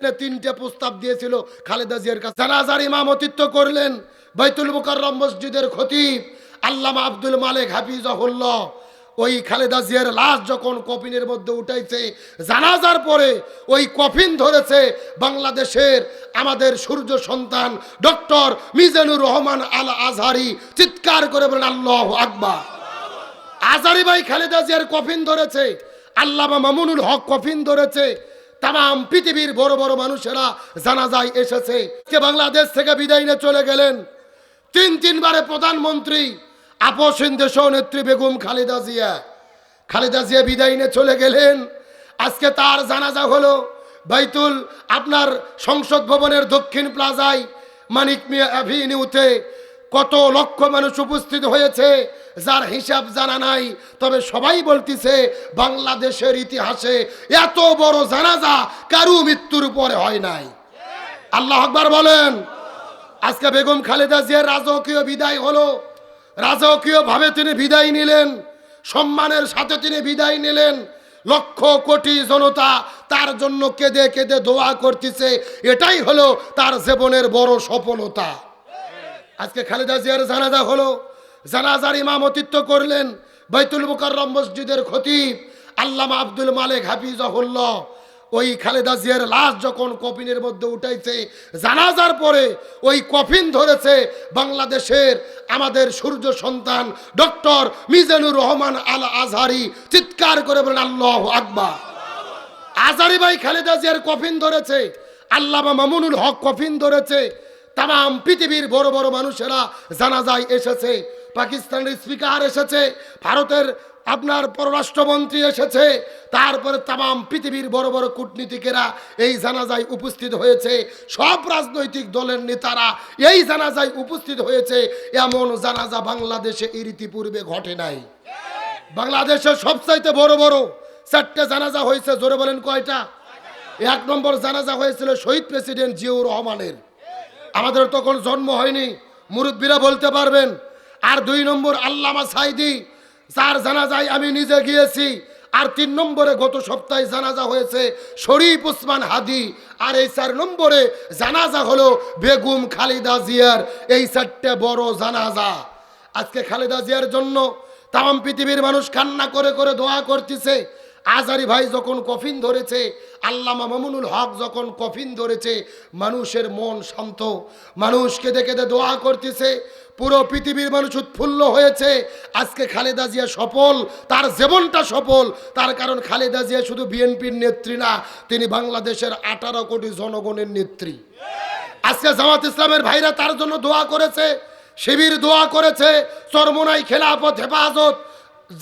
তিনটে প্রস্তাব দিয়েছিল খালেদা জিয়ার কাছে। জানাজার ইমামতিত্ব করলেন বাইতুল মুকাররম মসজিদের খতিব আল্লামা আব্দুল মালেক হাফিজাহুল্লাহ। ওই খালেদা জিয়ার লাশ যখন কফিনের মধ্যে উঠাইছে, জানাজার পরে ওই কফিন ধরেছে বাংলাদেশের আমাদের সূর্য সন্তান ডক্টর মিজানুর রহমান আল আজহারি। চিৎকার করে বলেন আল্লাহু আকবার। আজহারি ভাই খালেদা জিয়ার কফিন ধরেছে, আল্লামা মামুনুল হক কফিন ধরেছে, তাম পৃথিবীর বড় বড় মানুষেরা জানাজায় এসেছে। বাংলাদেশ থেকে বিদায় নিয়ে চলে গেলেন তিনবারে প্রধানমন্ত্রী আপসহীন দেশ নেত্রী বেগম খালেদা জিয়া। খালেদা জিয়া বিদায় নিয়ে চলে গেলেন। আজকে তার জানাজা হলো বাইতুল আপনার সংসদ ভবনের দক্ষিণ প্লাজায় মানিক মিয়া অ্যাভিনিউতে। কত লক্ষ মানুষ উপস্থিত হয়েছে যার হিসাব জানা নাই। তবে সবাই বলতেছে বাংলাদেশের ইতিহাসে এত বড় জানাজা কারু মৃত্যুর পরে হয় নাই। আল্লাহ আকবার বলেন। আজকে বেগম খালেদা জিয়ার রাজকীয় বিদায় হলো। রাজকীয় ভাবে তিনি বিদায় নিলেন, সম্মানের সাথে তিনি বিদায় নিলেন। লক্ষ কোটি জনতা তার জন্য কেঁদে কেঁদে দোয়া করতেছে। এটাই হলো তার জীবনের বড় সফলতা। আজকে খালেদা জিয়ার জানাজা হলো। জানাজার ইমামতিত্ব করলেন বাইতুল মুকাররম মসজিদের খতিব আল্লামা আব্দুল মালেক হাফিজাহুল্লাহ। ওই খালেদা জিয়ার লাশ যখন কফিনের মধ্যে উঠাইছে, জানাজার পরে ওই কফিন ধরেছে বাংলাদেশের আমাদের সূর্য সন্তান ডক্টর মিজানুর রহমান আল আজহারি। চিৎকার করে বলেন আল্লাহু আকবার। আজহারি ভাই খালেদা জিয়ার কফিন ধরেছে, আল্লামা মামুনুল হক কফিন ধরেছে, তাম পৃথিবীর বড় বড় মানুষেরা জানাজায় এসেছে। পাকিস্তানের স্পিকার এসেছে, ভারতের আপনার পররাষ্ট্রমন্ত্রী এসেছে, তারপরে তাম পৃথিবীর বড় বড় কূটনীতিকেরা এই জানাজায় উপস্থিত হয়েছে। সব রাজনৈতিক দলের নেতারা এই জানাজায় উপস্থিত হয়েছে। এমন জানাজা বাংলাদেশে এর ইতিপূর্বে ঘটে নাই। বাংলাদেশের সবচাইতে বড় বড় 4টে জানাজা হয়েছে। জোরে বলেন কয়টা? 1 নম্বর জানাজা হয়েছিল শহীদ প্রেসিডেন্ট জিয়াউর রহমানের। আমাদের তখন জন্ম হয়নি, মুরব্বীরা বলতে পারবেন। আর 2 নম্বর আল্লামা সাইদি, যার জানাজায় আমি নিজে গিয়েছি। আর 3 নম্বরে গত সপ্তাহে জানাজা হয়েছে শরীফ ওসমান হাদি। আর এই 4 নম্বরে জানাজা হলো বেগম খালেদা জিয়ার। এই 4টে বড় জানাজা। আজকে খালেদা জিয়ার জন্য তাম পৃথিবীর মানুষ কান্না করে করে দোয়া করতেছে। আজহারি ভাই যখন কফিন ধরেছে, আল্লামা মামুনুল হক যখন কফিন ধরেছে, মানুষের মন শান্ত, মানুষ কেঁদে কেঁদে দোয়া করতেছে। পুরো পৃথিবীর মানুষ উৎফুল্ল হয়েছে। আজকে খালেদা জিয়া সফল, তার জীবনটা সফল। তার কারণ খালেদা জিয়া শুধু বিএনপির নেত্রী না, তিনি বাংলাদেশের 18 কোটি জনগণের নেত্রী। আজকে জামাত ইসলামের ভাইরা তার জন্য দোয়া করেছে, শিবির দোয়া করেছে, চরমোনাই খেলাফত হেফাজত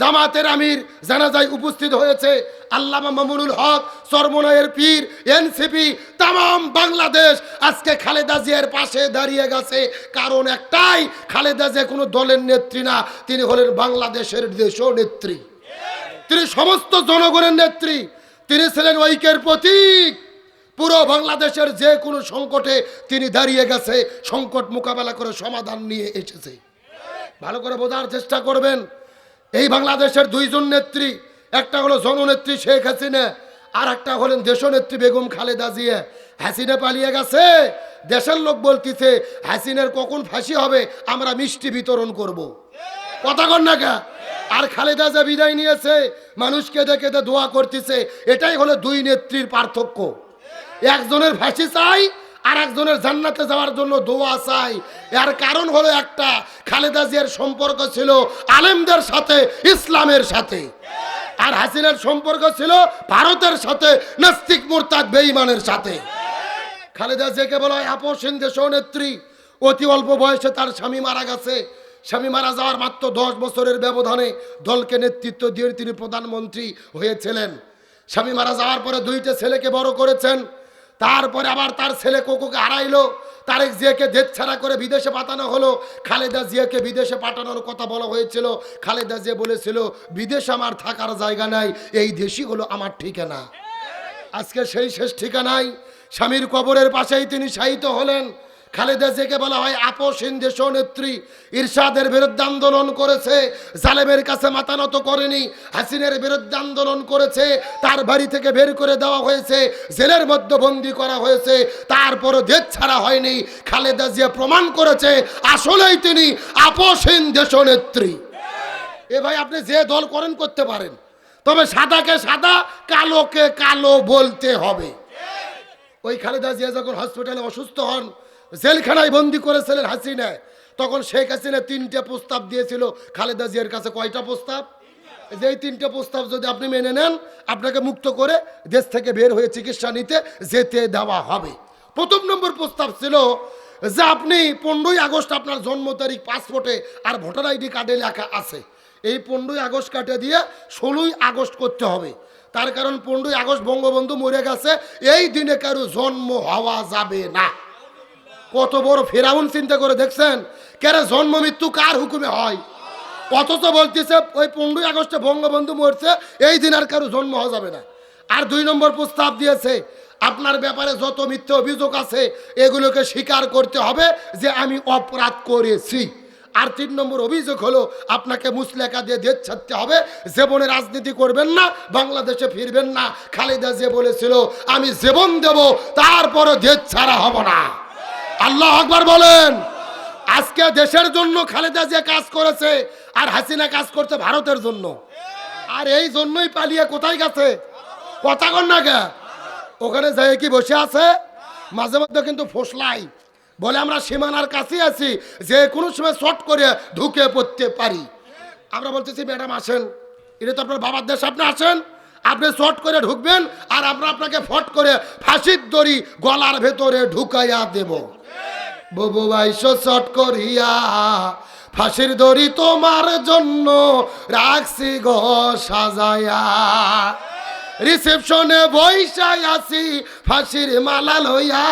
জামাতের আমির জানাজায় উপস্থিত হয়েছে। আল্লামা মামুনুল হক, চরমোনাইয়ের পীর, এনসিপি, তাম বাংলাদেশ আজকে খালেদা জিয়ার পাশে দাঁড়িয়ে গেছে। কারণ একটাই, খালেদা জিয়া কোনো দলের নেত্রী না, তিনি হলেন বাংলাদেশের দেশ নেত্রী। তিনি সমস্ত জনগণের নেত্রী। তিনি ছিলেন ঐক্যের প্রতীক। পুরো বাংলাদেশের যে কোনো সংকটে তিনি দাঁড়িয়ে গেছে, সংকট মোকাবেলা করে সমাধান নিয়ে এসেছে। ভালো করে বোঝার চেষ্টা করবেন। এই বাংলাদেশের 2 জন নেত্রী, একটা হলো জননেত্রী শেখ হাসিনা, আর একটা হলেন দেশনেত্রী বেগম খালেদা জিয়া। হাসিনা পালিয়ে গেছে, দেশের লোক বলতেছে হাসিনার কখন ফাঁসি হবে, আমরা মিষ্টি বিতরণ করব। কথা কন না কে? আর খালেদা জিয়া বিদায় নিয়েছে, মানুষ কেঁদে কেঁদে দোয়া করতেছে। এটাই হলো 2 নেত্রীর পার্থক্য। একজনের ফাঁসি চাই, আর একজনের জান্নাতে যাওয়ার জন্য দোয়া চাই। এর কারণ হলো একটা, খালেদা জিয়ার সম্পর্ক ছিল আলেমদের সাথে, ইসলামের সাথে। আর হাসিনার সম্পর্ক ছিল ভারতের সাথে, নাস্তিক মুরতাদ বেঈমানের সাথে। খালেদা জিয়াকে বলা হয় আপসহীন দেশ নেত্রী। অতি অল্প বয়সে তার স্বামী মারা গেছে। স্বামী মারা যাওয়ার মাত্র 10 বছরের ব্যবধানে দলকে নেতৃত্ব দিয়ে তিনি প্রধানমন্ত্রী হয়েছিলেন। স্বামী মারা যাওয়ার পরে 2টে ছেলেকে বড় করেছেন। তারপরে আবার তার ছেলে কোকোকে হারাইলো। তারেক জিয়াকে দেশ ছাড়া করে বিদেশে পাঠানো হলো। খালেদা জিয়াকে বিদেশে পাঠানোর কথা বলা হয়েছিল। খালেদা জিয়া বলেছিল, বিদেশে আমার থাকার জায়গা নাই, এই দেশই হলো আমার ঠিকানা। আজকে সেই শেষ ঠিকানায় স্বামীর কবরের পাশেই তিনি শায়িত হলেন। খালেদা জিয়াকে বলা হয় আপোষহীন দেশনেত্রী। ইরশাদের বিরুদ্ধে আন্দোলন করেছে, জালেমের কাছে মাথা নত করেনি। হাসিনের বিরুদ্ধে আন্দোলন করেছে, তার বাড়ি থেকে বের করে দেওয়া হয়েছে, জেলের মধ্যে বন্দী করা হয়েছে, তারপরও দেশ ছাড়া হয়নি। খালেদা জিয়া প্রমাণ করেছে আসলেই তিনি আপোষহীন দেশনেত্রী। এ ভাই, আপনি যে দল করেন করতে পারেন, তবে সাদাকে সাদা, কালোকে কালো বলতে হবে। ওই খালেদা জিয়া যখন হসপিটালে অসুস্থ হন, জেলখানায় বন্দি করেছিলেন হাসিনা, তখন শেখ হাসিনা 3টে প্রস্তাব দিয়েছিল খালেদা জিয়ার কাছে। কয়টা প্রস্তাব? যে এই 3টে প্রস্তাব যদি আপনি মেনে নেন, আপনাকে মুক্ত করে দেশ থেকে বের হয়ে চিকিৎসা নিতে যেতে দেওয়া হবে। প্রথম নম্বর প্রস্তাব ছিল যে আপনি 15ই আগস্ট আপনার জন্ম তারিখ পাসপোর্টে আর ভোটার আইডি কার্ডে লেখা আছে, এই 15ই আগস্ট কাটে দিয়ে 16ই আগস্ট করতে হবে। তার কারণ 15ই আগস্ট বঙ্গবন্ধু মরে গেছে, এই দিনে কারো জন্ম হওয়া যাবে না। কত বড় ফেরাউন, চিন্তা করে দেখছেন? কেরে জন্ম মৃত্যু কার হুকুমে হয়? অথচ বলতেছে ওই 15ই আগস্টে বঙ্গবন্ধু মরছে, এই দিন আর কারো জন্ম হওয়া যাবে না। আর 2 নম্বর প্রস্তাব দিয়েছে আপনার ব্যাপারে যত মিথ্যে অভিযোগ আছে এগুলোকে স্বীকার করতে হবে যে আমি অপরাধ করেছি। আর 3 নম্বর অভিযোগ হলো আপনাকে মুসলেখা দিয়ে দেশ ছাড়তে হবে, জীবনে রাজনীতি করবেন না, বাংলাদেশে ফিরবেন না। খালেদা জিয়া বলেছিল আমি জীবন দেব, তারপরও দেশ ছাড়া হব না। আল্লাহ আকবার বলেন। আজকে দেশের জন্য খালেদা জিয়া কাজ করেছে, আর হাসিনা কাজ করছে ভারতের জন্য। আর এই জন্যই পালিয়ে কোথায় গেছে? কথা কন না কে? ওখানে যাই কি বসে আছে? মাঝে মধ্যে কিন্তু ফসলাই বলে আমরা সীমানার কাছে আছি, যে কোনো সময় শর্ট করে ঢুকে পড়তে পারি। আমরা বলতেছি ম্যাডাম আসেন, এটা তো আপনার বাবার দেশ, আপনি আসেন, আপনি শর্ট করে ঢুকবেন, আর আমরা আপনাকে ফট করে ফাঁসির দড়ি গলার ভেতরে ঢুকাইয়া দেব। বুবু আইসো শর্ট করিয়া, ফাঁসির দড়ি তোমার জন্য রাখছি গো সাজায়া, রিসেপশনে বইসাই আছি ফাঁসির মালা লইয়া,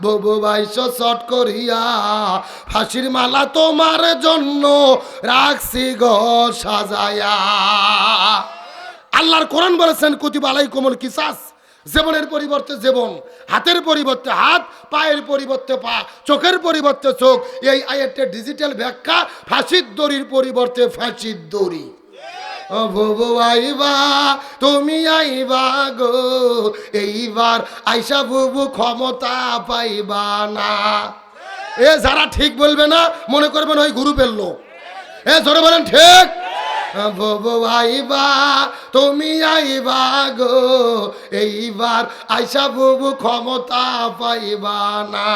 বুবু আইসো শর্ট করিয়া, ফাঁসির মালা তোমার জন্য রাখছি গো সাজায়া। আল্লাহর কোরআন বলেছেন কুতিবা আলাইকুমুল কিসাস, জীবনের পরিবর্তে জীবন, হাতের পরিবর্তে হাত, পায়ের পরিবর্তে পা, চোখের পরিবর্তে চোখ। এই আয়াতের ডিজিটাল ব্যাখ্যা ফাঁসির দড়ির পরিবর্তে ফাঁসির দড়ি। ও বুবু আইবা, তুমি আইবা গো, এইবার আইসা বুবু ক্ষমতা পাইবা না। এ যারা ঠিক বলবে না মনে করবেন ওই গ্রুপের লোক। এ জোরে বলেন ঠিক। বুবু আইবা, তুমি আইবা গো, এইবার আইসা বুবু ক্ষমতা পাইবা না।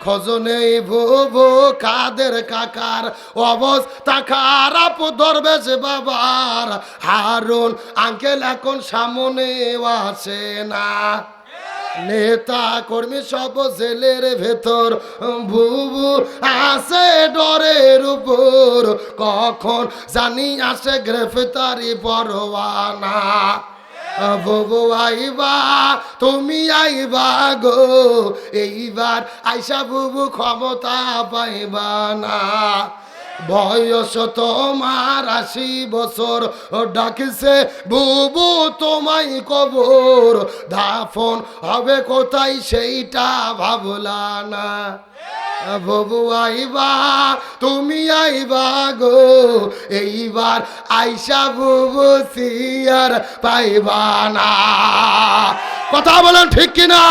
খজনে বুবু কাদের কাকার অবস্থা খারাপ, দরবেশ বাবার হারুন আঙ্কেল এখন সামনে আসে না, নেতা কর্মী সব জেলের ভেতর, বুবু আসে ডরের উপর, কখন জানি আসে গ্রেফতারি পরোয়ানা। বুবু আইবা, তুমি আইবা গো, এইবার আইসা বুবু ক্ষমতা পাইবা না। বয়স তোমার 80 বছর, ডাকিছে বুবু তোমায় কবর, দাফন হবে কোথায় সেইটা ভাবলা না। বুবু আইবা, তুমি আইবা গো, এইবার আইসা বুবু সিয়ার পাইবা না। কথা বলেন ঠিক কিনা?